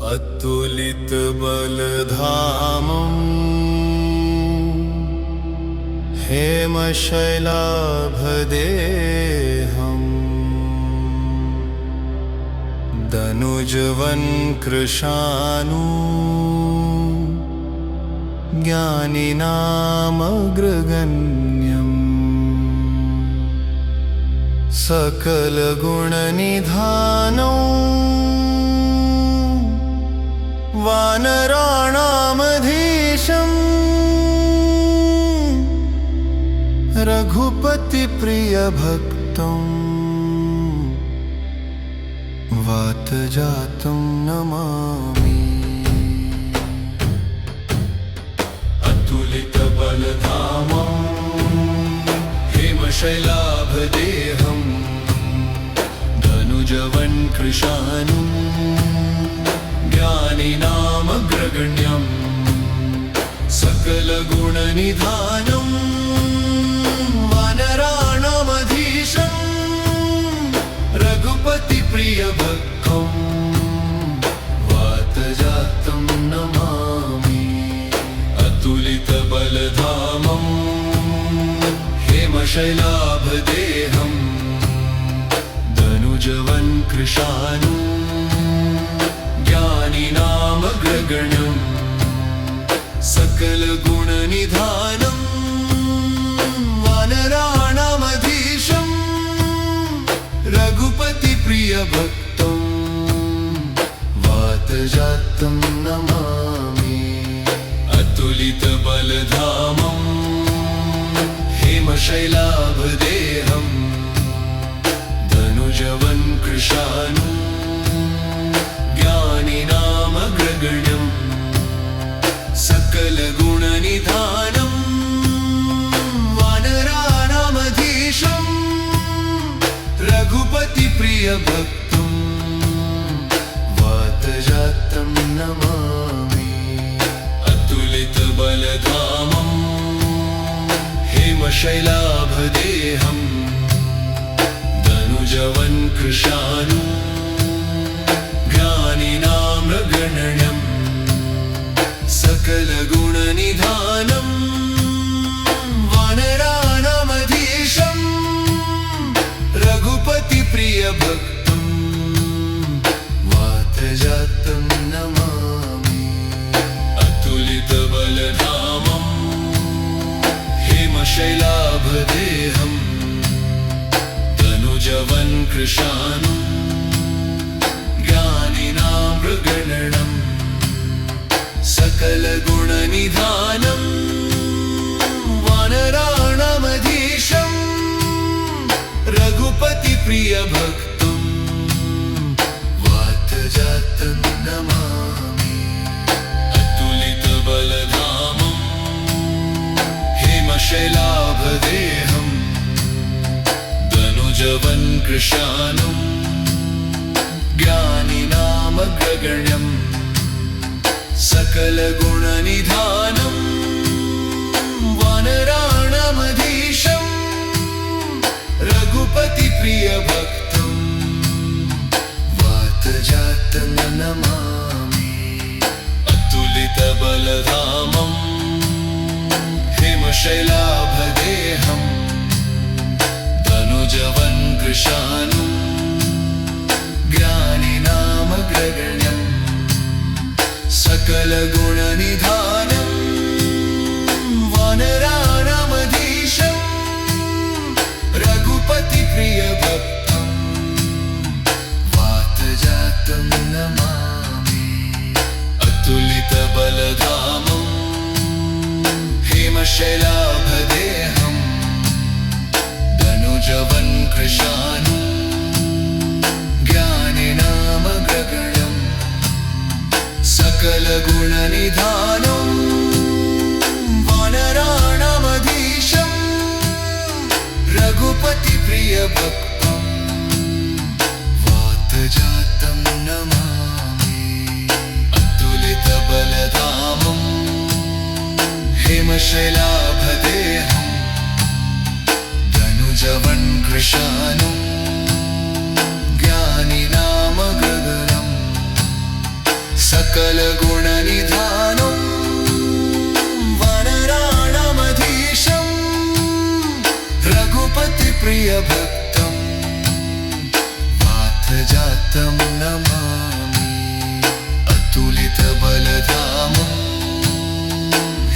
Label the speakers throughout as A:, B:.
A: अतुलितबलधामम् हेमशैलाभदेहम् दनुजवन्कृशानु ज्ञानिनामग्रगण्यम् सकलगुणनिधानम् वानराणामधीशम् रघुपतिप्रियभक्तम् वातजातं Namami. अतुलितबलधामम् हेमशैलाभदेहम् धनुजवन्कृशानुम् ज्ञानिनामग्रगण्यम् सकलगुणनिधानम् वानराणामधीशम् रघुपतिप्रियभक्तम् वातजातं Namami. अतुलितबलधामम् हेमशैलाभदेहम् धनुजवन्कृशानुम् ज्ञानिनामग्रगण्यम् सकलगुणनिधानम् वानराणामधीशम् रघुपतिप्रियभक्तम् वातजातं Namami. अतुलितबलधामम् हेमशैलाभदेहम् धनुजवन्कृशानुम् ज्ञानिनामग्रगण्यम् सकलगुणनिधानम् वानराणामधीशम् रघुपतिप्रियभक्तम् वातजातं Namami. अतुलितबलधामम् हेमशैलाभदेहम् धनुजवन्कृशानुम् ज्ञानिनामग्रगण्यम् सकलगुणनिधानम् वानराणामधीशम् रघुपतिप्रियभक्तम् वातजातं Namami. अतुलितबलधामम् हेमशैलाभदेहम् धनुजवन्कृशानुम् ज्ञानिनामग्रगण्यम् सकलगुणनिधानम् वानराणामधीशम् रघुपतिप्रियभक्तम् वातजातं Namami. अतुलितबलधामम् हेमशैलाभदेहम् धनुजवन्कृशानुम् ज्ञानिनामग्रगण्यम् सकलगुणनिधानम् वानराणामधीशम् रघुपतिप्रियभक्तम् वातजातं Namami. अतुलितबलधामम् हेमशैलाभदेहम् धनुजवन्कृशानुम् ज्ञानिनामग्रगण्यम् सकलगुणनिधानम् वानराणामधीशम् रघुपतिप्रियभक्तम् वातजातं Namami. अतुलितबलधामम् हेमशैलाभदेहम् धनुजवन्कृशानुम् ज्ञानिनामग्रगण्यम् सकलगुणनिधानम् वानराणामधीशम् रघुपतिप्रियभक्तम् वातजातं Namami. अतुलितबलधामम् हेमशैलाभदेहम् धनुजवन्कृशानुम् ज्ञानिनामग्रगण्यम् सकलगुणनिधानं वानराणामधीशं रघुपतिप्रियभक्तं वातजातं Namami. अतुलितबलधामं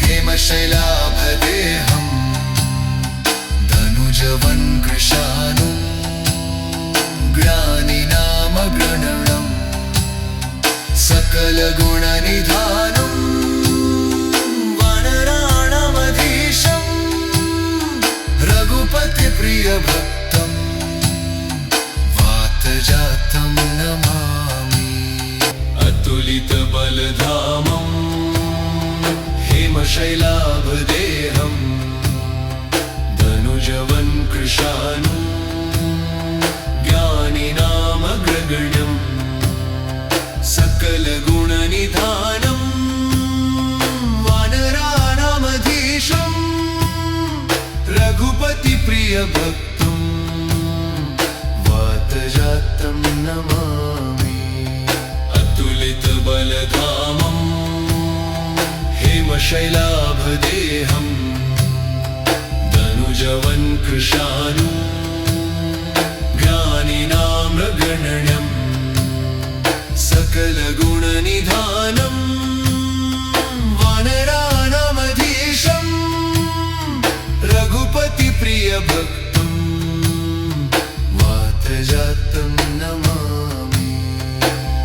A: हेमशैलाभदेहं धनुजवन्कृशानुं ज्ञानिनामगणनं सकलगुणनिधानं वानराणामधीशं रघुपतिप्रियभक्तं वातजातं Namami. अतुलितबलधामं हेमशैलाभदेहं धनुजवन्कृशानुं ज्ञानिनामग्रगण्यं सकलगुणनिधानं वानराणामधीशं रघुपतिप्रियभक्तं वातजातं Namami. अतुलितबलधामं हेमशैलाभदेहं धनुजवन्कृशानुं ज्ञानिनामगणनं सकलगुणनिधानं वानराणामधीशं रघुपतिप्रियभक्तं वातजातं Namami.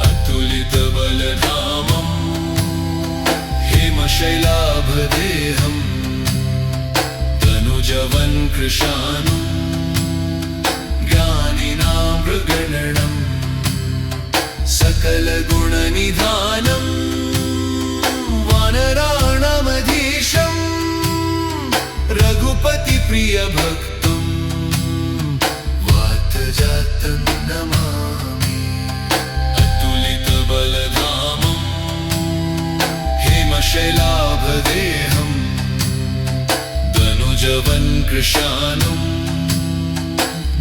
A: अतुलितबलधामं हेमशैलाभदेहं धनुजवन्कृशानुं ज्ञानिनामगणनं सकलगुणनिधानं वानराणामधीशं रघुपतिप्रियभक्तं वातजातं Namami. अतुलितबलधामं हेमशैलाभदेहं धनुजवन्कृशानुं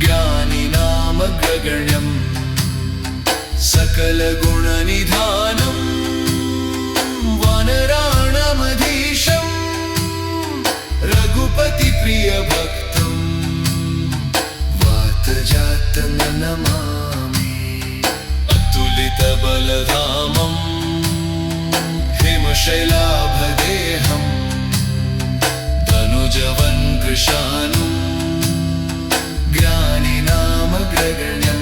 A: ज्ञानिनामग्रगण्यं सकलगुणनिधानं वानराणामधीशं रघुपतिप्रियभक्तं वातजातं Namami. अतुलितबलधामं हेमशैलाभदेहं धनुजवन्कृशानुं ज्ञानिनामग्रगण्यं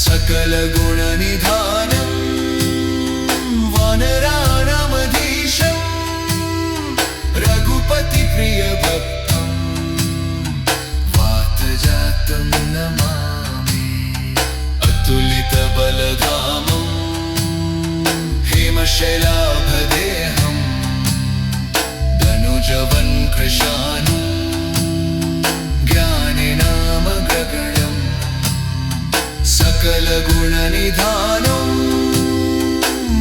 A: सकलगुणनिधानं वानराणामधीशं रघुपतिप्रियभक्तं वातजातं Namami. अतुलितबलधामं हेमशैलाभदेहं धनुजवन्कृशानुं ज्ञानिनामग्रगण्यं सकलगुणनिधानं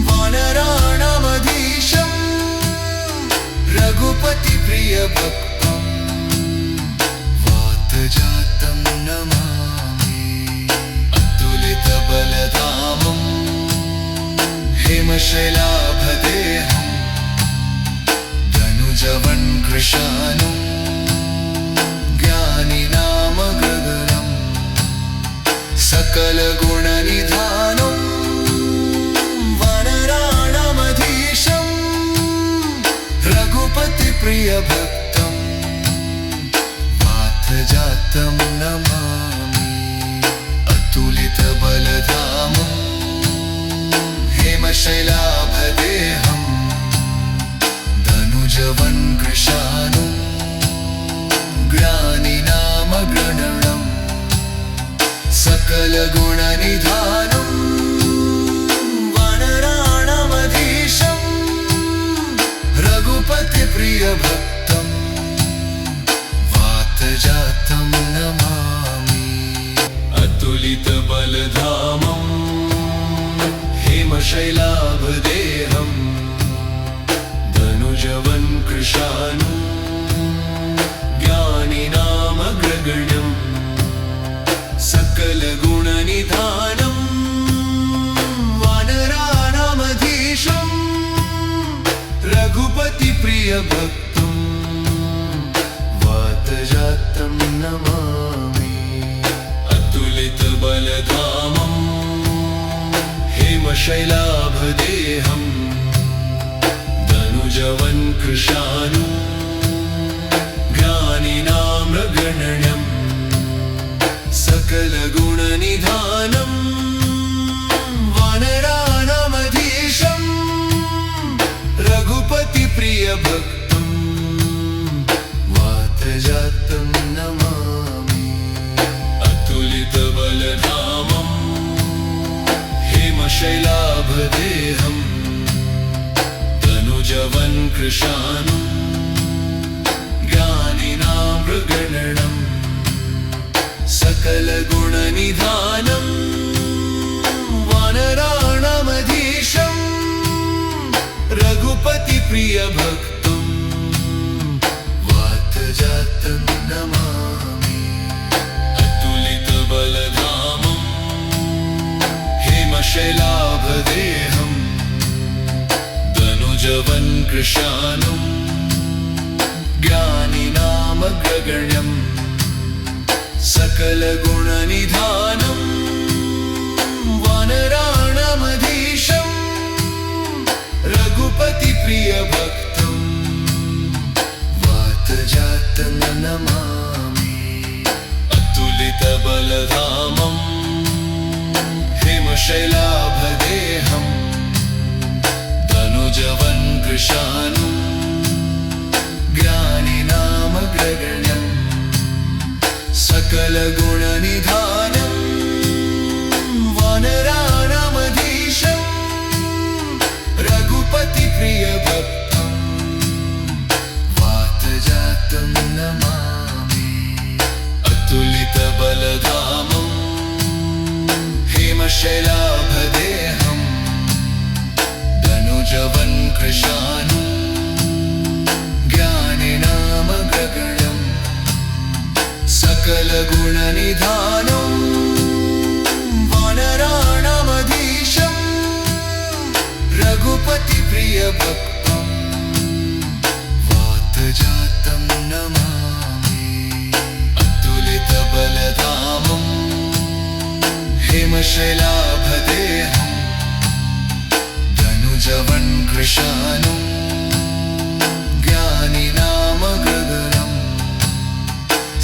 A: वानराणामधीशं रघुपतिप्रियभक्तं वातजातं Namami. अतुलितबलधामं हेमशैलाभदेहं धनुजवन्कृशानुं ज्ञानिनामगणनं सकलगुणनिधानं वानराणामधीशं रघुपतिप्रियभक्तं वातजातं Namami. अतुलितबलधामं हेमशैलाभदेहं धनुजवन्कृशानुं ज्ञानिनामगणनं सकलगुणनिधानं वानराणामधीशं रघुपतिप्रियभक्तं वातजातं Namami. अतुलितबलधामं हेमशैलाभदेहं धनुजवन्कृशानुं ज्ञानिनामग्रगण्यं सकलगुणनिधानं वानराणामधीशं प्रियभक्तं वातजातं Namami. अतुलितबलधामं हेमशैलाभदेहं धनुजवन्कृशानुं ज्ञानिनाम्रगण्यं सकलगुणनिधानं वानराणामधीशं रघुपतिप्रियभक्तं वातजातं Namami. अतुलितबलधामं हेमशैलाभदेहं धनुजवन्कृशानुं ज्ञानिनाम्रगण्यं सकलगुणनिधानं वानराणामधीशं रघुपतिप्रियभक्तं वातजातं Namami. अतुलितबलधामं हेमशैलाभदेहं धनुजवन्कृशानुं ज्ञानिनामग्रगण्यं सकलगुणनिधानं वानराणामधीशं रघुपतिप्रियभक्तं वातजातं Namami. अतुलितबलधामं हेमशैलाभदेहं धनुजवन्कृशानुं ज्ञानिनामग्रगण्यं सकलगुणनिधानं वानराणामधीशं रघुपतिप्रियभक्तं वातजातं Namami. अतुलितबलधामं हेमशैलाभदेहं धनुजवन्कृशानुं ज्ञानिनामग्रगण्यं सकलगुणनिधानं वानराणामधीशं रघुपतिप्रियभक्तं वातजातं Namami. अतुलितबलधामं हेमशैलाभदेहं धनुजवन्कृशानुं ज्ञानिनामग्रगण्यं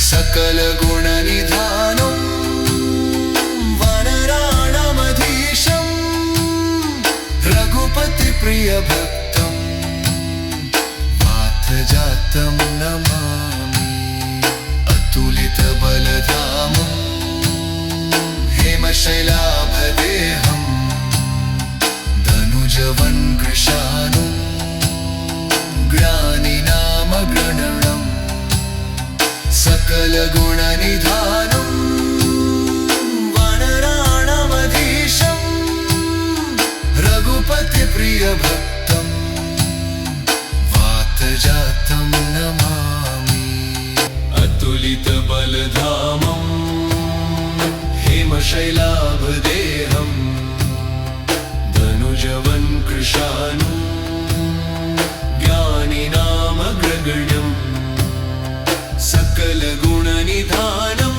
A: सकलगुणनिधानं वानराणामधीशं रघुपतिप्रियभक्तं वातजातं Namami. अतुलितबलधामं हेमशैलाभदेहं धनुजवन्कृशानुं ज्ञानिनामग्रगण्यं सकलगुणनिधानं वानराणामधीशं रघुपतिप्रियभक्तं वातजातं Namami. अतुलितबलधामं हेमशैलाभदेहं धनुजवन्कृशानुं ज्ञानिनामग्रगण्यं सकलगुणनिधानं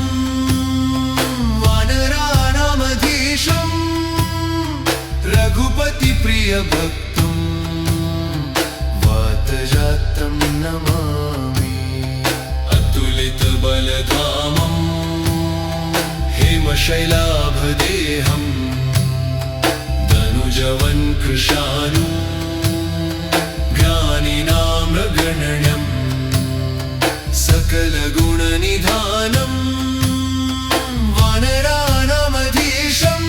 A: वानराणामधीशं रघुपतिप्रियभक्तं वातजातं Namami. अतुलितबलधामं हेमशैलाभदेहं धनुजवन्कृशानुं ज्ञानिनाम्रगण्यं सकलगुणनिधानं वानराणामधीशं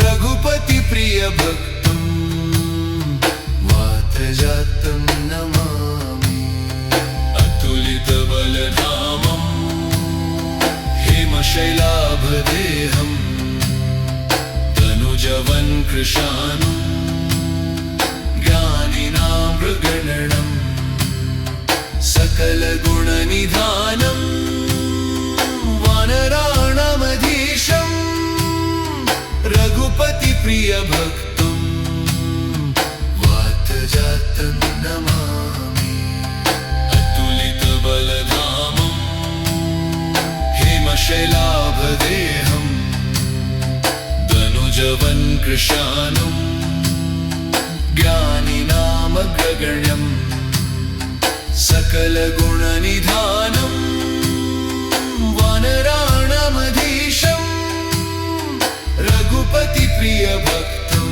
A: रघुपतिप्रियभक्तं वातजातं Namami. अतुलितबलधामं हेमशैलाभदेहं धनुजवन्कृशानुं ज्ञानिनाम्रगण्यं सकलगुणनिधानं वानराणामधीशं रघुपतिप्रियभक्तं वातजातं Namami. धनुजवन्कृशानुं ज्ञानिनामग्रगण्यं सकलगुणनिधानं वानराणामधीशं रघुपतिप्रियभक्तं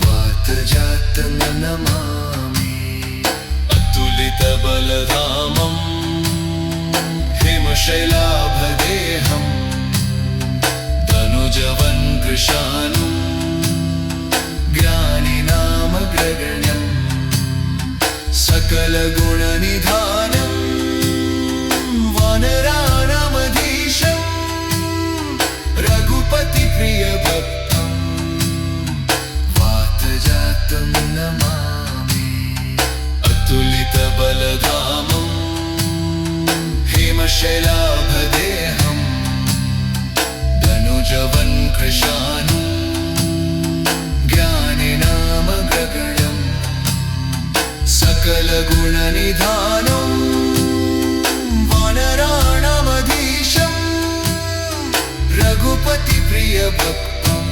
A: वातजातं Namami. अतुलितबलधामं हिमशैलाभदेहं धनुजवन्कृशानुं ज्ञानिनामग्रगण्यं सकलगुणनिधानं वानराणामधीशं रघुपतिप्रियभक्तं वातजातं Namami. अतुलितबलधामं हिमशैलाभदेहं धनुजवन्कृशानुं ज्ञानिनामग्रगण्यं सकलगुणनिधानं वानराणामधीशं रघुपतिप्रियभक्तं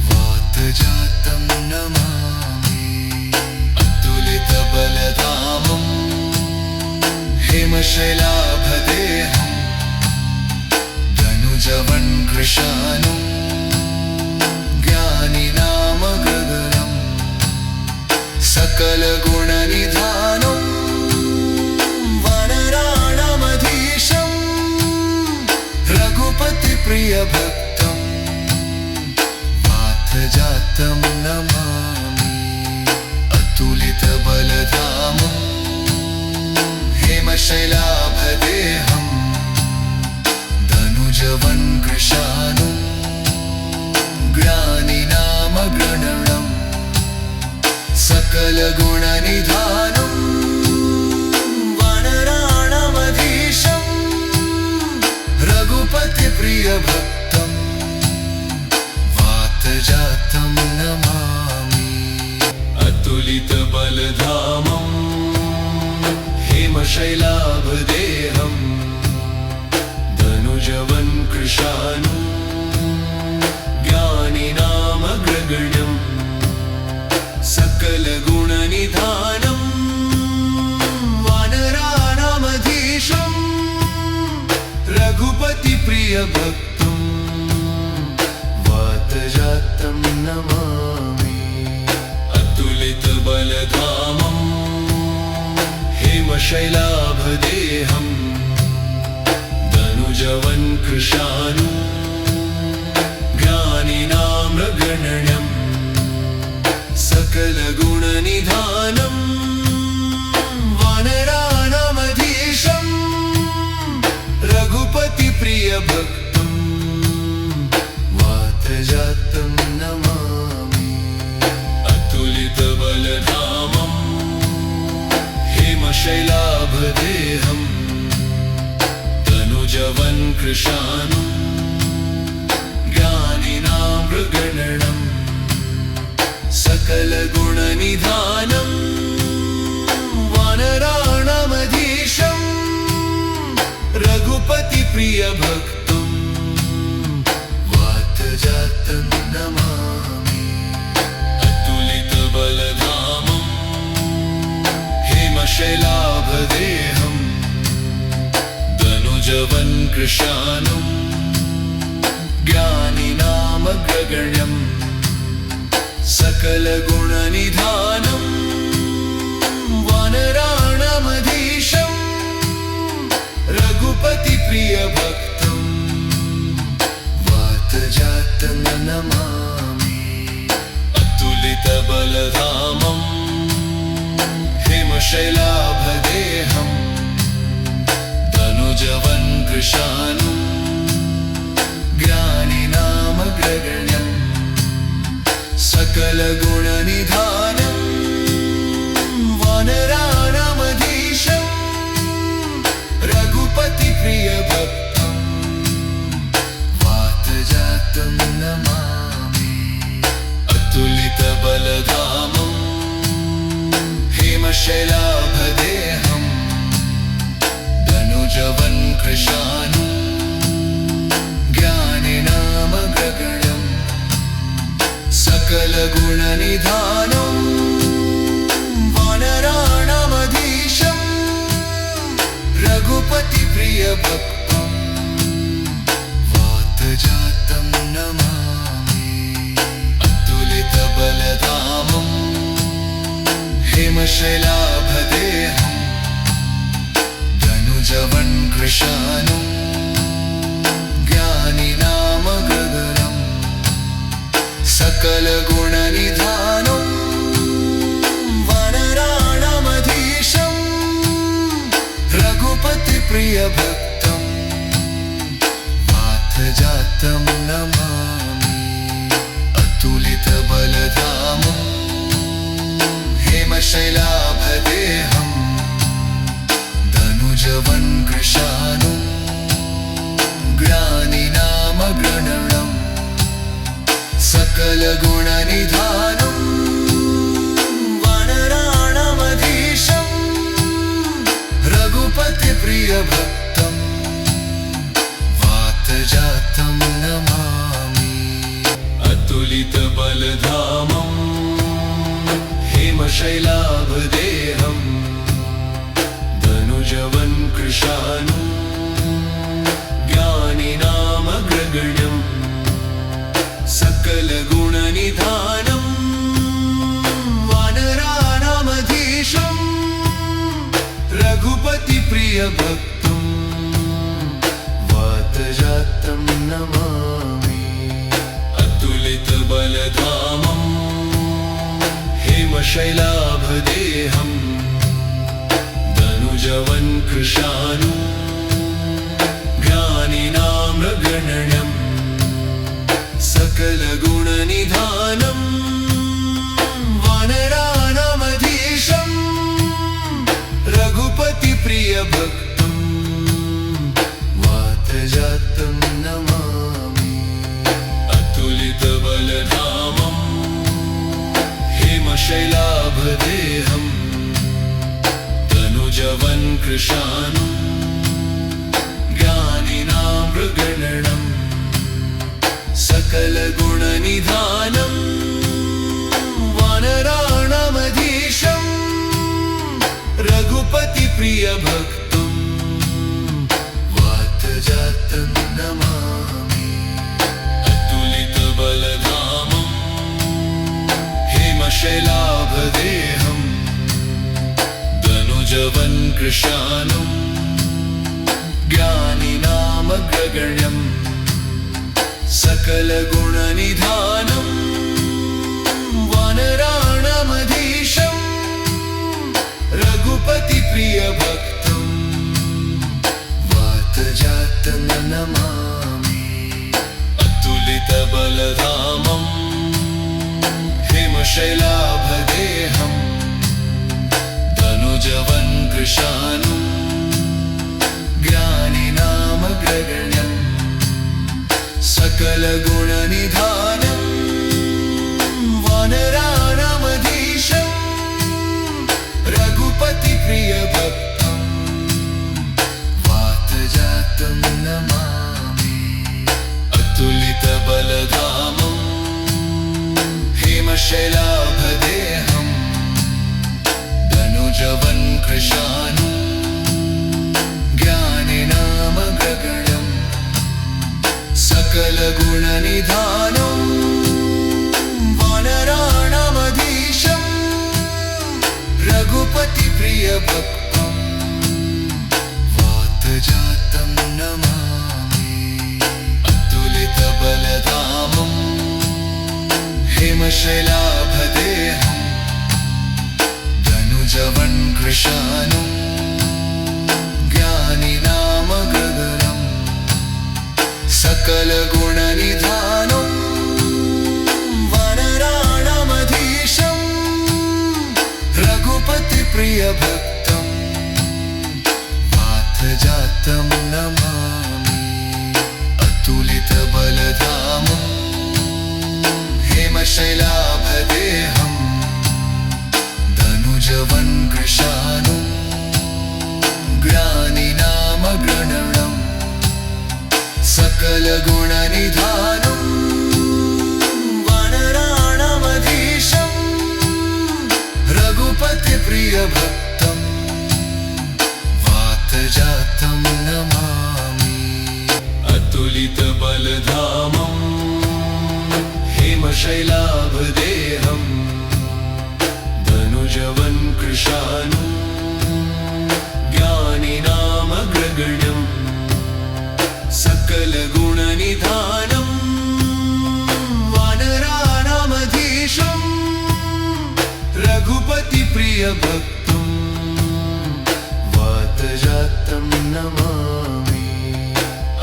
A: वातजातं Namami. अतुलितबलधामं हिमशैलाभदेहं धनुजवन्कृशानुं ज्ञानिनामग्रगण्यं सकलगुणनिधानं वानराणामधीशं रघुपतिप्रियभक्तं वातजातं Namami. अतुलितबलधामं हिमशैलाभदेहं धनुजवन्कृशानुं ज्ञानिनामग्रगण्यं सकलगुणनिधानं वानराणामधीशं रघुपतिप्रियभक्तं वातजातं Namami. अतुलितबलधामं हिमशैलाभदेहं धनुजवन्कृशानुं ज्ञानिनामग्रगण्यं सकलगुणनिधानं वानराणामधीशं रघुपतिप्रियभक्तं वातजातं Namami. अतुलितबलधामं हिमशैलाभदेहं धनुजवन्कृशानुं ज्ञानिनामग्रगण्यं सकलगुणनिधानं वानराणामधीशं रघुपतिप्रियभक्तं वातजातं Namami. अतुलितबलधामं हिमशैलाभदेहं धनुजवन्कृशानुं ज्ञानिनामग्रगण्यं सकलगुणनिधानं वानराणामधीशं रघुपतिप्रियभक्तं वातजातं Namami. अतुलितबलधामं हिमशैलाभदेहं धनुजवन्कृशानुं ज्ञानिनामग्रगण्यं सकलगुणनिधानं वानराणामधीशं रघुपतिप्रियभक्तं वातजातं Namami. अतुलितबलधामं हिमशैलाभदेहं धनुजवन्कृशानुं ज्ञानिनामग्रगण्यं सकलगुणनिधानं वानराणामधीशं रघुपतिप्रियभक्तं वातजातं Namami. अतुलितबलधामं हिमशैलाभदेहं धनुजवन्कृशानुं ज्ञानिनामग्रगण्यं सकलगुणनिधानं वानराणामधीशं रघुपतिप्रियभक्तं वातजातं Namami. अतुलितबलधामं हिमशैलाभदेहं धनुजवन्कृशानुं ज्ञानिनामगगनं सकलगुणनिधानं वानराणामधीशं रघुपतिप्रियभक्तं वातजातं Namami. अतुलितबलधामं हिमशैलाभदेहं धनुजवन्कृशानुं ज्ञानिनामगणनं सकलगुणनिधानं वानराणामधीशं रघुपतिप्रियभक्तं वातजातं Namami. अतुलितबलधामं हिमशैलाभदेहं धनुजवन्कृशानुं ज्ञानिनामग्रगण्यं सकलगुणनिधानं वानराणामधीशं रघुपतिप्रियभक्तं वातजातं Namami. अतुलितबलधामं हिमशैलाभदेहं धनुजवन्कृशानुं ज्ञानिनामगणनं सकलगुणनिधानं वानराणामधीशं रघुपतिप्रियभक्तं वातजातं Namami. अतुलितबलधामं हिमशैलाभदेहं धनुजवन्कृशानुं ज्ञानिनामगणनं सकलगुणनिधानं वानराणामधीशं रघुपतिप्रियभक्तं वातजातं Namami. अतुलितबलधामं हिमशैलाभदेहं धनुजवन्कृशानुं ज्ञानिनामग्रगण्यं सकलगुणनिधानं वानराणामधीशं रघुपतिप्रियभक्तं वातजातं Namami. अतुलितबलधामं हिमशैलाभदेहं धनुजवन्कृशानुं ज्ञानिनामग्रगण्यं सकलगुणनिधानं वानराणामधीशं रघुपतिप्रियभक्तं वातजातं Namami. अतुलितबलधामं हिमशैलाभदेहं धनुजवन्कृशानुं ज्ञानिनामग्रगण्यं सकलगुणनिधानं वानराणामधीशं रघुपतिप्रियभक्तं वातजातं Namami. अतुलितबलधामं हिमशैलाभदेहं धनुजवन्कृशानुं ज्ञानिनामगगनं सकलगुणनिधानं वानराणामधीशं रघुपतिप्रियभक्तं वातजातं Namami. अतुलितबलधामं हिमशैलाभदेहं धनुजवन्कृशानुं ज्ञानिनामगणनं सकलगुणनिधानं वानराणामधीशं प्रियभक्तं वातजातं Namami. अतुलितबलधामं हेमशैलाभदेहं धनुजवन्कृशानुं ज्ञानिनामग्रगण्यं सकलगुणनिधानं वानराणामधीशं रघुपतिप्रियभक्तं वातजातं Namami.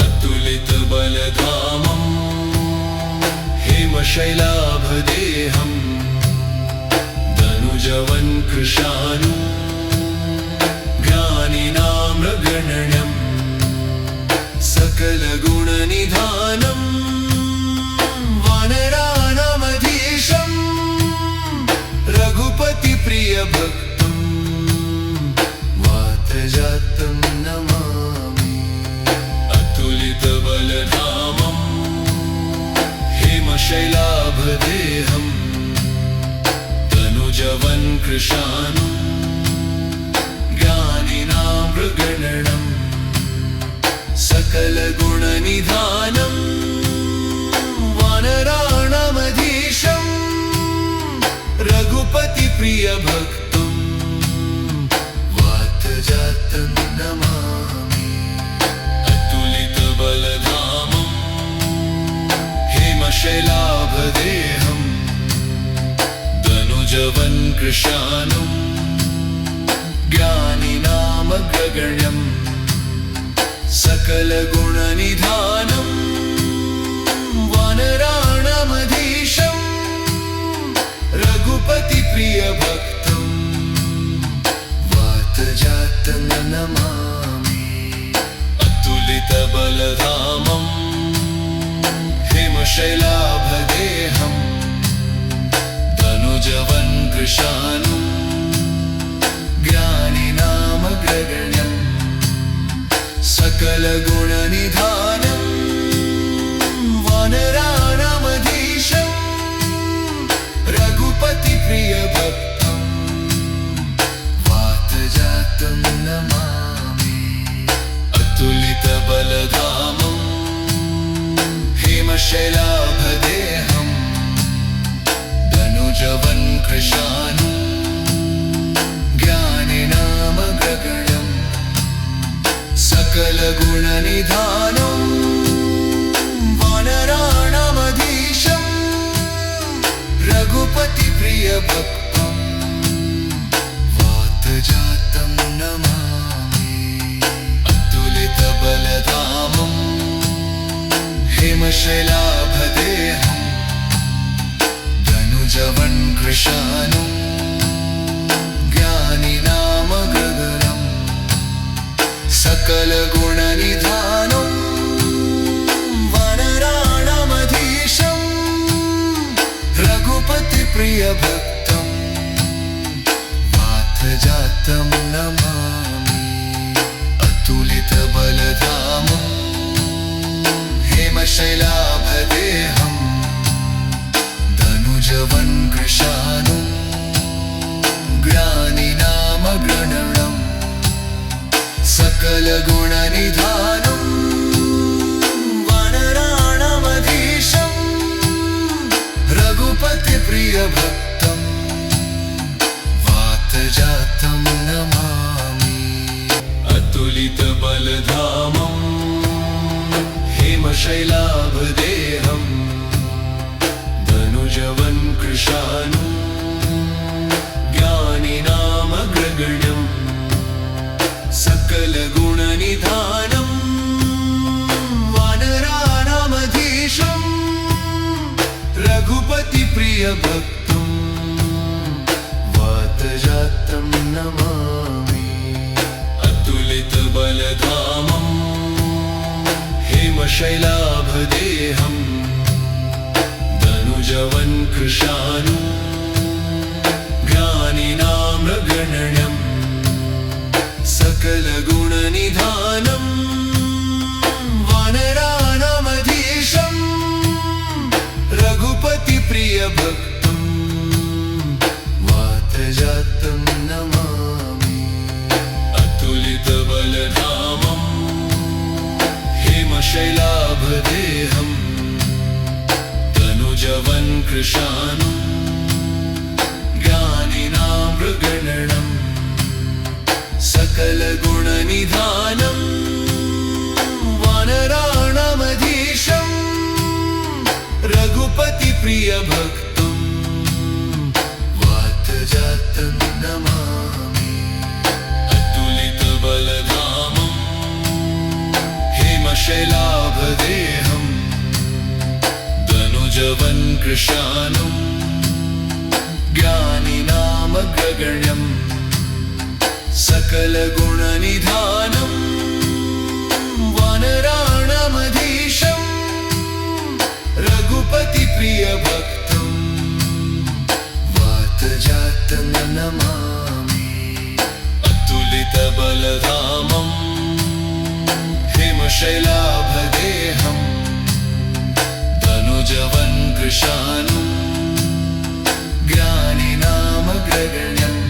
A: अतुलितबलधामं हेमशैलाभदेहं धनुजवन्कृशानुं ज्ञानिनामग्रगण्यं सकलगुणनिधानं वानराणामधीशं रघुपतिप्रियभक्तं वातजातं Namami. अतुलितबलधामं हेमशैलाभदेहं धनुजवन्कृशानुं ज्ञानिनामग्रगण्यं सकलगुणनिधानं वानराणामधीशं रघुपतिप्रियभक्तं वातजातं Namami. अतुलितबलधामं हेमशैलाभदेहं धनुजवन्कृशानुं ज्ञानिनामग्रगण्यं सकलगुणनिधानं वानराणामधीशं रघुपतिप्रियभक्तं वातजातं Namami. अतुलितबलधामं हेमशैलाभदेहं धनुजवन्कृशानुं ज्ञानिनामग्रगण्यं सकलगुणनिधानं वानराणामधीशं रघुपतिप्रियभक्तं वातजातं Namami. अतुलितबलधामं हेमशैलाभदेहं धनुजवन्कृशानुं ज्ञानिनामग्रगण्यं सकलगुणनिधानं वानराणामधीशं रघुपतिप्रियभक्तं वातजातं Namami. अतुलितबलधामं हेमशैलाभदेहं धनुजवन्कृशानुं ज्ञानिनामग्रगण्यं सकलगुणनिधानं वानराणामधीशं रघुपतिप्रियभक्तं वातजातं Namami. अतुलितबलधामं हेमशैलाभदेहं धनुजवन्कृशानुं ज्ञानिनामग्रगण्यं सकलगुणनिधानं वानराणामधीशं रघुपतिप्रियभक्तं वातजातं Namami. अतुलितबलधामं हेमशैलाभदेहं धनुजवन्कृशानुं ज्ञानिनामग्रगण्यं सकलगुणनिधानं वानराणामधीशं रघुपतिप्रियभक्तं वातजातं Namami. अतुलितबलधामं हेमशैलाभदेहं धनुजवन्कृशानुं ज्ञानिनामग्रगण्यं सकलगुणनिधानं वानराणामधीशं रघुपतिप्रियभक्तं वातजातं Namami. हेमशैलाभदेहम् तनुजवन्कृशानुं ज्ञानिनां मृगणम् सकलगुणनिधानम् वानराणामधीशम् रघुपतिप्रियभक्तं वातजातं Namami. अतुलितबलधामं हेमशैलाभदेहम् तनुजवन्कृशानुं ज्ञानिनामग्रगण्यम् सकलगुणनिधानम् वानराणामधीशम् रघुपतिप्रियभक्तं वातजातं Namami. अतुलितबलधामं हेमशैलाभदेहम् तनुजवन्कृशानुं ज्ञानिनामग्रगण्यम्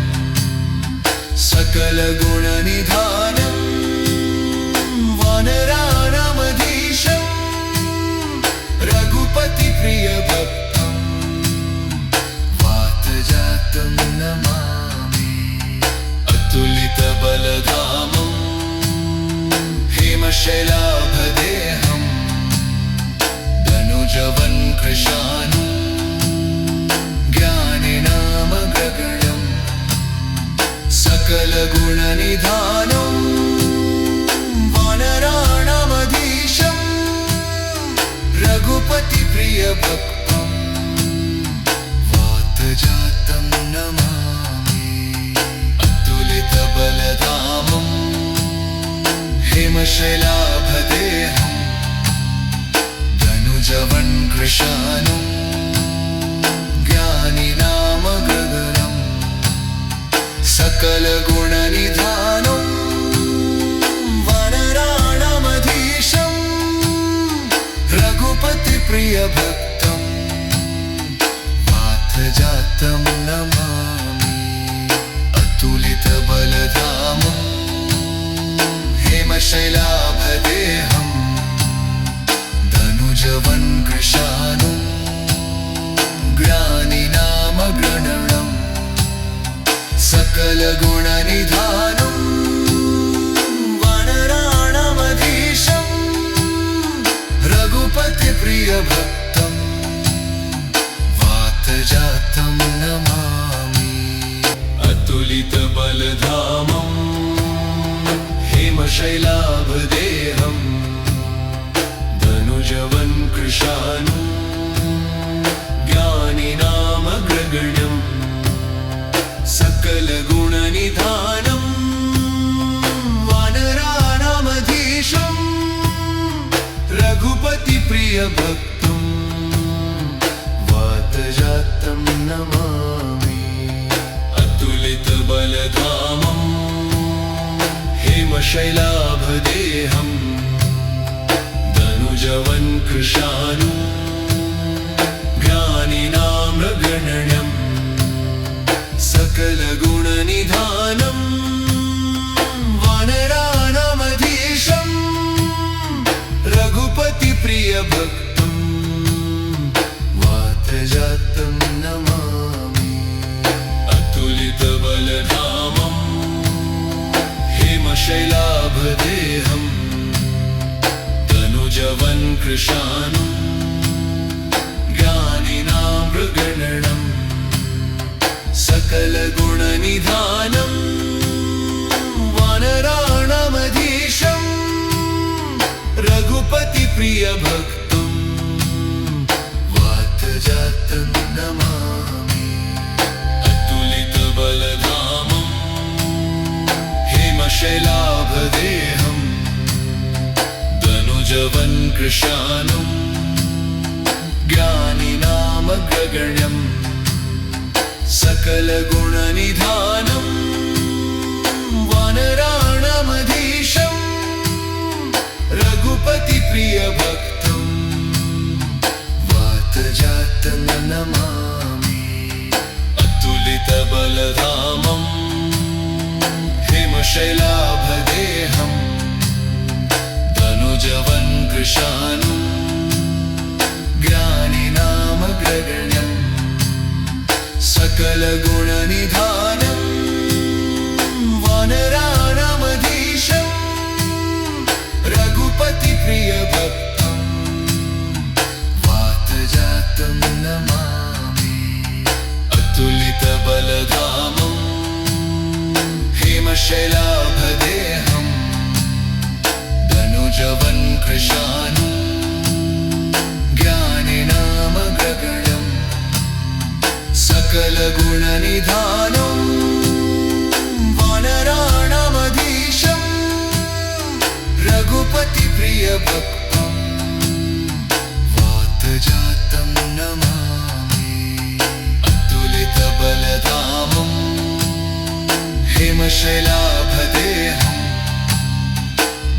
A: सकलगुणनिधानम् वानराणामधीशम् रघुपतिप्रियभक्तं वातजातं Namami. अतुलितबलधामं हेमशैलाभदेहम् तनुजवन्कृशानुं ज्ञानिनामग्रगण्यम् सकलगुणनिधानं वानराणामधीशम् रघुपतिप्रियभक्तं वातजातं Namami. अतुलितबलधामं हेमशैलाभदेहम् तनुजवन्कृशानुं ज्ञानिनामग्रगण्यम् सकलगुणनिधानं वानराणामधीशम् रघुपतिप्रियभक्तं वातजातं Namami. अतुलितबलधामं हेमशैलाभदेहम् तनुजवन्कृशानुं ज्ञानिनामग्रगण्यम् सकलगुणनिधानं वानराणामधीशम् रघुपतिप्रियभक्तं वातजातं Namami. अतुलितबलधामं हेमशैलाभदेहम् तनुजवन्कृशानुं ज्ञानिनामग्रगण्यम् सकलगुणनिधानं वानराणामधीशम् रघुपतिप्रियभक्तं वातजातं Namami. अतुलितबलधामं हेमशैलाभदेहम् तनुजवन्कृशानुं ज्ञानिनामग्रगण्यम् सकलगुणनिधानं वानराणामधीशम् रघुपतिप्रियभक्तं वातजातं Namami. अतुलितबलधामं हेमशैलाभदेहम् तनुजवन्कृशानुं ज्ञानिनामग्रगण्यम् सकलगुणनिधानं वानराणामधीशम् रघुपतिप्रियभक्तं वातजातं Namami. अतुलितबलधामं हेमशैलाभदेहम् तनुजवन्कृशानुं ज्ञानिनामग्रगण्यम् सकलगुणनिधानं वानराणामधीशम् रघुपतिप्रियभक्तं वातजातं Namami. अतुलितबलधामं हेमशैलाभदेहम् तनुजवन्कृशानुं कृशानुं ज्ञानिनामग्रगण्यं सकलगुणनिधानं वानराणामधीशं रघुपतिप्रियभक्तं वातजातं Namami. अतुलितबलधामं हेमशैलाभदेहं धनुजवन्कृशानुं ज्ञानिनामग्रगण्यं सकलगुणनिधानं वानराणामधीशं रघुपतिप्रियभक्तं वातजातं Namami. अतुलितबलधामं हेमशैलाभदेहं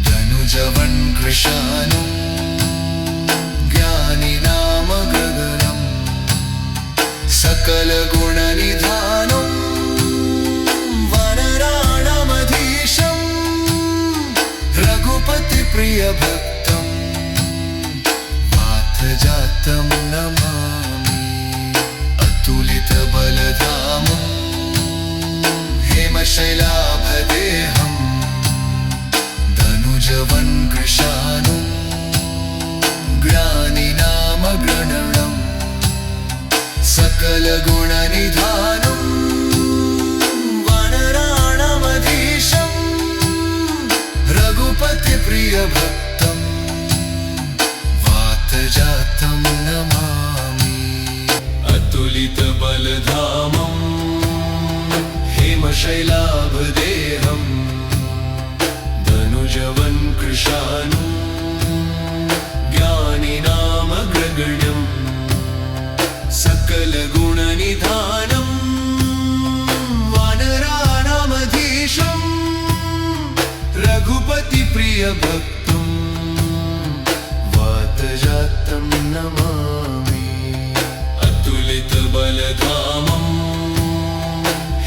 A: धनुजवन्कृशानुं ज्ञानिनामग्रगण्यं सकलगुणनिधानं वानराणामधीशं रघुपतिप्रियभक्तं वातजातं Namami. अतुलितबलधामं हेमशैलाभदेहं धनुजवन्कृशानुं ज्ञानिनामग्रगण्यं सकलगुणनिधानं वानराणामधीशं रघुपतिप्रियभक्तं वातजातं Namami. अतुलितबलधामं हेमशैलाभदेहं धनुजवन्कृशानुं ज्ञानिनामग्रगण्यं सकलगुणनिधानं वानराणामधीशं रघुपतिप्रियभक्तं वातजातं Namami. अतुलितबलधामं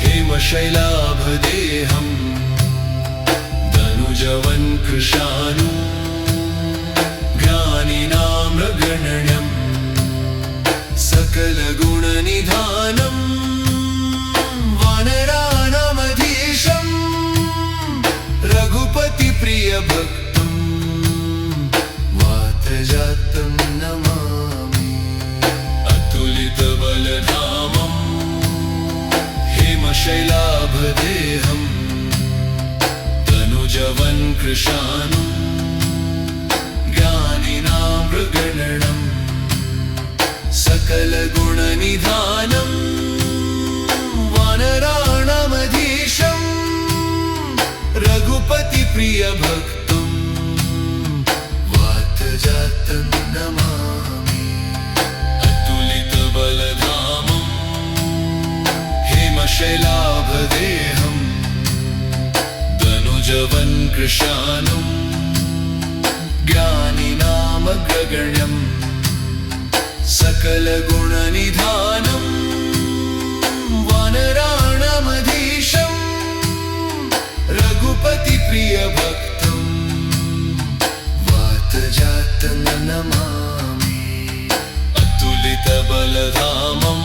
A: हेमशैलाभदेहं धनुजवन्कृशानुं ज्ञानिनामग्रगण्यं सकलगुणनिधानं वानराणामधीशं रघुपतिप्रियभक्तं वातजातं Namami. अतुलितबलधामं हेमशैलाभदेहं धनुजवन्कृशानुं ज्ञानिनामग्रगण्यं सकलगुणनिधानं वानराणामधीशं रघुपतिप्रियभक्तं वातजातं Namami. अतुलितबलधामं हेमशैलाभदेहं धनुजवन्कृशानुं ज्ञानिनामग्रगण्यं सकलगुणनिधानं वानराणामधीशं रघुपतिप्रियभक्तं वातजातं Namami. अतुलितबलधामं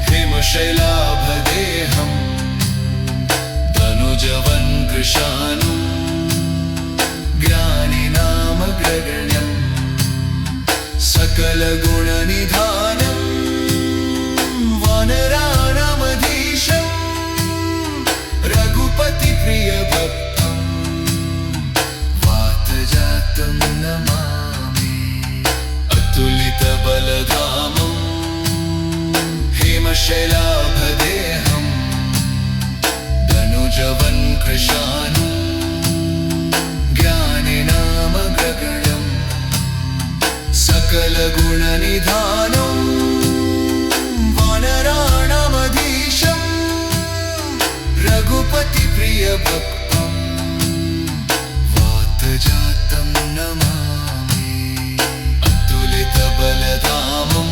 A: हेमशैलाभदेहं धनुजवन्कृशानुं ज्ञानिनामग्रगण्यं सकलगुणनिधानं वानराणामधीशं रघुपतिप्रियभक्तं वातजातं Namami. अतुलितबलधामं हेमशैलाभदेहं धनुजवन्कृशानुं ज्ञानिनामग्रगण्यं सकलगुणनिधानं वानराणामधीशं रघुपतिप्रियभक्तं वातजातं Namami. अतुलितबलधामं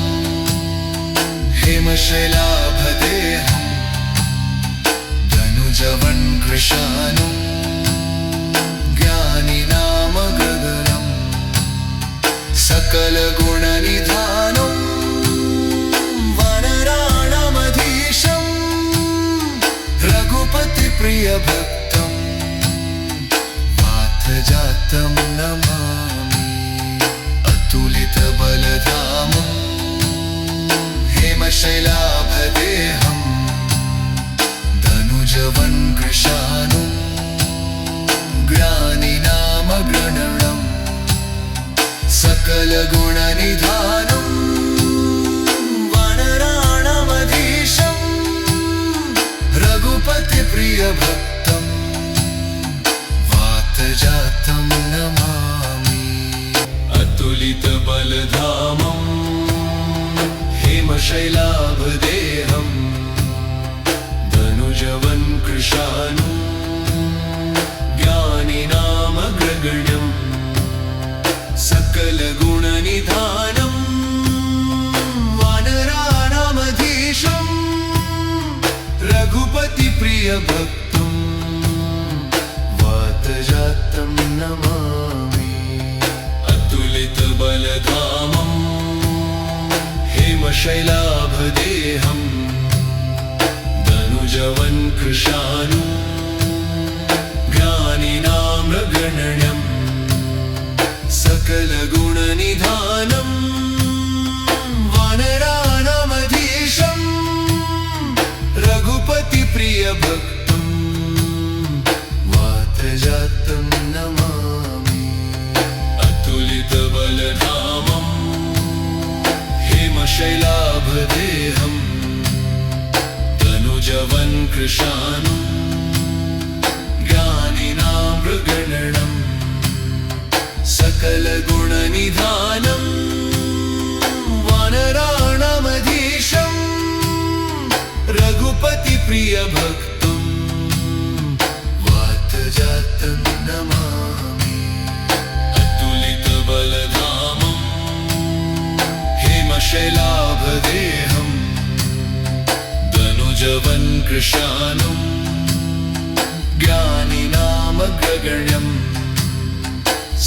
A: हेमशैलाभदेहं धनुजवन्कृशानुं ज्ञानिनामग्रगण्यं सकलगुणनिधानं वानराणामधीशं रघुपतिप्रियभक्तं वातजातं Namami अतुलितबलधामं हेमशैलाभदेहं धनुजवन्कृशानुं ज्ञानिनामग्रणं सकलगुणनिधानं वानराणामधीशं रघुपतिप्रियभक्तं वातजातं Namami अतुलितबलधामं हेमशैलाभदेहं धनुजवन्कृशानुं ज्ञानिनामग्रगण्यं सकलगुणनिधानं वानराणामधीशं रघुपतिप्रियभक्तं वातजातं Namami अतुलितबलधामं हेमशैलाभदेहं धनुजवन्कृशानुं ज्ञानिनामग्रगण्यं सकलगुणनिधानं वानराणामधीशं रघुपतिप्रियभक्तं वातजातं Namami अतुलितबलधामं हेमशैलाभदेहं धनुजवन्कृशानुं ज्ञानिनामग्रगण्यं सकलगुणनिधानं वानराणामधीशं रघुपतिप्रियभक्तं वातजातं Namami अतुलितबलधामं हेमशैलाभदेहं धनुजवन्कृशानुं ज्ञानिनामग्रगण्यं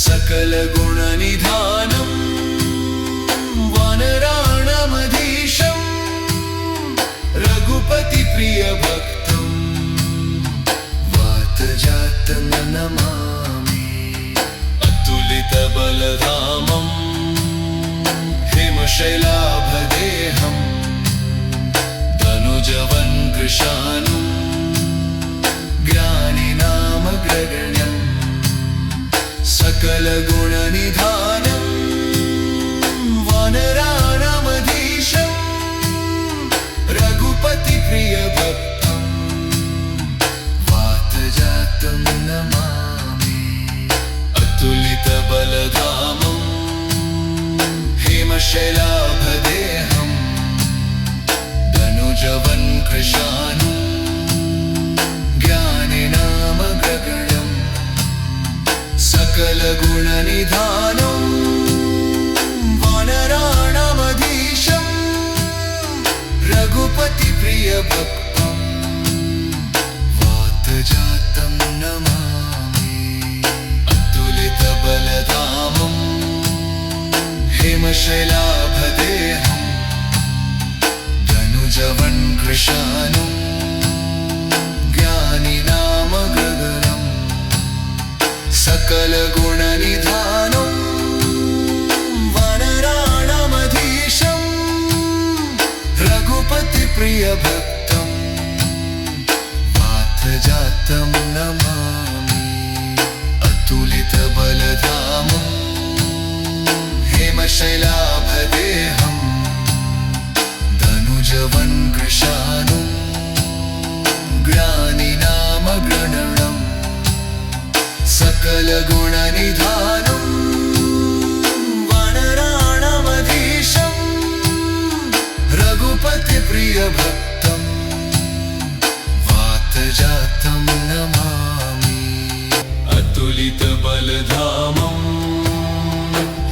A: सकलगुणनिधानं वानराणामधीशं रघुपतिप्रियभक्तं वातजातं Namami अतुलितबलधामं हेमशैलाभदेहं धनुजवन्कृशानुं ज्ञानिनामग्रगण्यं सकलगुणनिधानं वानराणामधीशं रघुपतिप्रियभक्तं वातजातं Namami अतुलितबलधामं हेमशैलाभदेहं धनुजवन्कृशानुं ज्ञानिनामग्रगण्यं सकलगुणनिधानं वानराणामधीशं रघुपतिप्रियभक्तं वातजातं Namami अतुलितबलधामं हेमशैलाभदेहं धनुजवन्कृशानुं ज्ञानिनामग्रगण्यं सकलगुणनिधानं वानराणामधीशं रघुपतिप्रियभक्तं वातजातं Namami अतुलितबलधामं हेमशैलाभदेहं धनुजवन्कृशानुं ज्ञानिनामग्रगण्यं सकलगुणनिधानं वानराणामधीशं रघुपतिप्रियभक्तं वातजातं Namami अतुलितबलधामं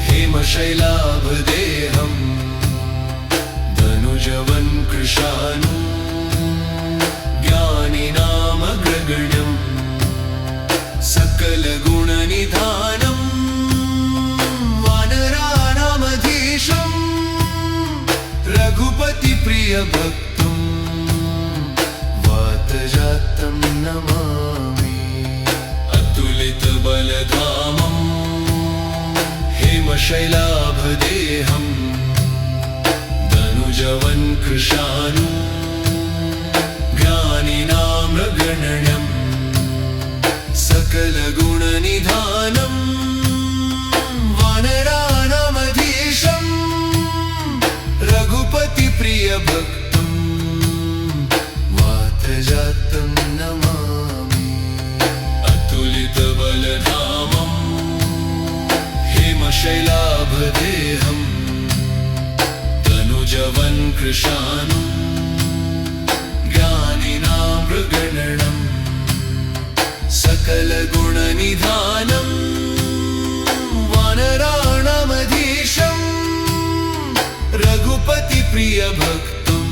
A: हेमशैलाभदेहं धनुजवन्कृशानुं ज्ञानिनामग्रगण्यं सकलगुणनिधानं वानराणामधीशं रघुपतिप्रियभक्तं वातजातं Namami. अतुलितबलधामं हेमशैलाभदेहं धनुजवन्कृशानुं ज्ञानिनाम्रगण्यं सकलगुणनिधानं वानराणामधीशं रघुपतिप्रियभक्तं वातजातं Namami. अतुलितबलधामं हेमशैलाभदेहं धनुजवन्कृशानुं ज्ञानिनाम्रगण्यं सकलगुणनिधानं वानराणामधीशं रघुपतिप्रियभक्तं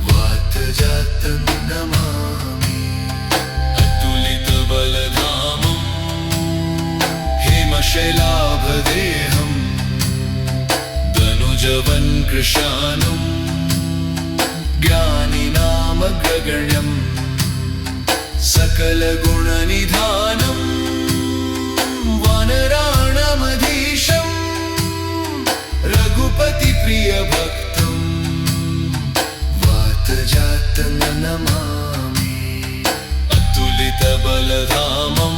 A: वातजातं Namami. अतुलितबलधामं हेमशैलाभदेहं धनुजवन्कृशानुं ज्ञानिनामग्रगण्यं सकलगुणनिधानं वानराणामधीशं रघुपतिप्रियभक्तं वातजातं Namami. अतुलितबलधामं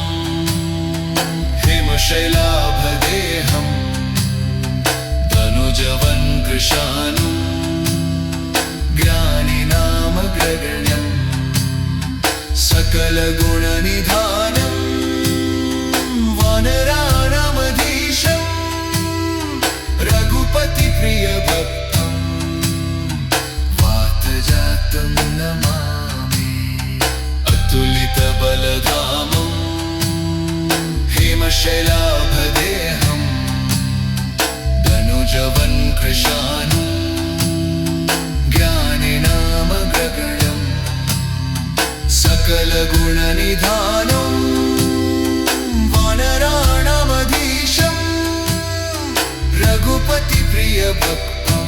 A: हेमशैलाभदेहं धनुजवन्कृशानुं ज्ञानिनामग्रगण्यं सकलगुणनिधानं वानराणामधीशं रघुपतिप्रियभक्तं वातजातं Namami. अतुलितबलधामं हेमशैलाभदेहं धनुजवन्कृशानुं ज्ञानिनामग्रगण्यं सकलगुणनिधानं वानराणामधीशं रघुपतिप्रियभक्तं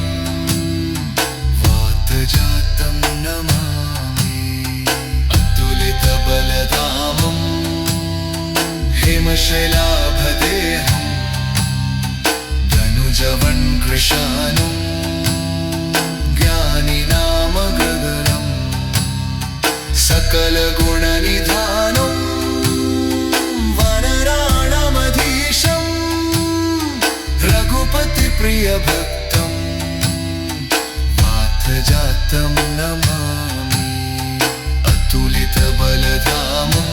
A: वातजातं Namami. अतुलितबलधामं हेमशैलाभदेहं धनुजवन्कृशानुं ज्ञानिनामग्रगण्यं सकलगुणनिधानं वानराणामधीशं रघुपतिप्रियभक्तं वातजातं Namami. अतुलितबलधामं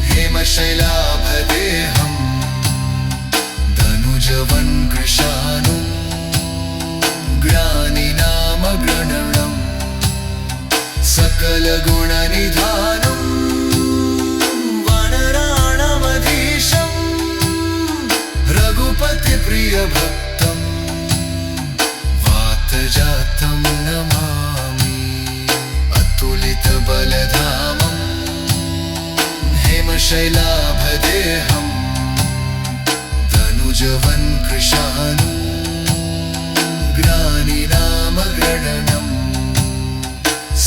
A: हेमशैलाभदेहं धनुजवन्कृशानुं ज्ञानिनामग्रगण्यं सकलगुणनिधानं वानराणामधीशं रघुपतिप्रियभक्तं वातजातं Namami. अतुलितबलधामं हेमशैलाभदेहं धनुजवन्कृशानुं ज्ञानिनामग्रगण्यं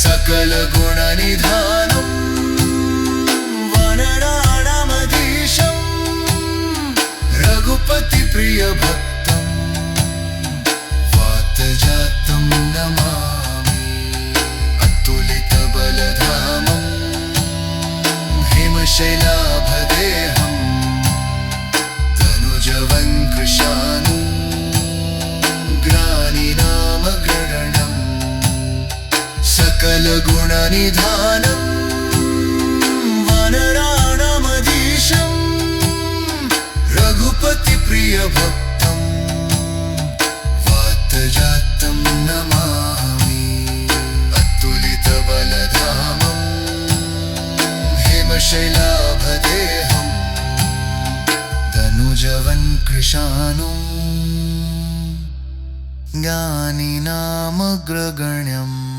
A: सकलगुणनिधानं वानराणामधीशं रघुपतिप्रियभक्तं वातजातं Namami. अतुलितबलधामं हेमशैलाभदेहं धनुजवन्कृशानुं ज्ञानिनामग्रगण्यं सकलगुणनिधानं वानराणामधीशं रघुपतिप्रियभक्तं वातजातं Namami. अतुलितबलधामं हेमशैलाभदेहं धनुजवन्कृशानुं ज्ञानिनामग्रगण्यम्